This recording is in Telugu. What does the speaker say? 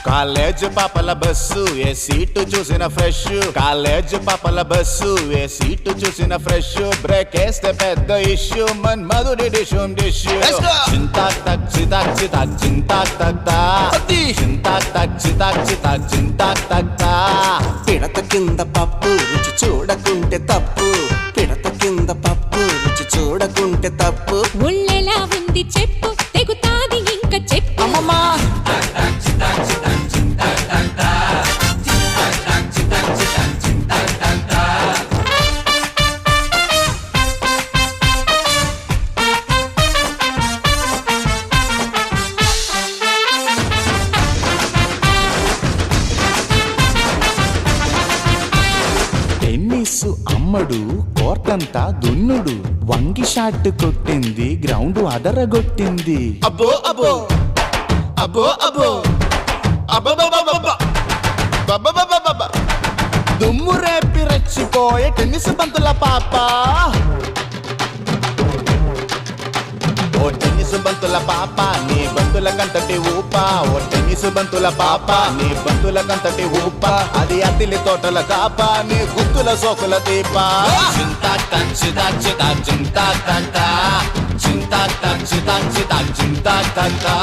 కాలేజ్ పాపల బస్సు ఏ సీటు చూసిన ఫ్రెష్ కాలేజ్ పాపల బస్సు ఏ సీటు చూసిన ఫ్రెష్ బ్రేక్ వేస్తే పెద్ద ఇష్యూ మన్ మధుడి డిషుమ్ డిష్యూ చింతాక్ తక్ చితాక్ చితాక్ చింతాక్ తక్ తా చింతాక్ తక్ చితాక్ చితాక్ చింతాక్ తక్ తా పిడత కింద పప్పు రుచి చూడకుంటే తప్పు పిడత కింద పప్పు రుచి చూడకుంటే తప్పు ఒళ్ళెలా ఉంది చెప్పు తెగుతాది ఇంక చెప్పు అమ్మమ్మా టెన్నిస్ అమ్మడు కోర్టంతా దున్నుడు వంగి షాట్ కొట్టింది గ్రౌండ్ అదరగొట్టింది అబ్బో అబ్బో అబ్బో అబ్బో అబ్బబ్బబ్బబ్బబ్బ దుమ్ము రేపి రెచ్చిపోయే టెన్నిస్ బంతుల పాప ఓ టెన్నిస్ బంతుల పాప నీ బంతుల కంతటి ఊప ఓ టెన్నిస్ బంతుల పాప నీ బంతుల కంతటి ఊప అది అతిలి తోటల కాప నీ గుత్తుల సోకుల దీప చింతాక్ తక్ చితాక్ చితాక్ చింతాక్ తక్ తా చింతాక్ తక్ చితాక్ చితాక్ చింతాక్ తక్ తా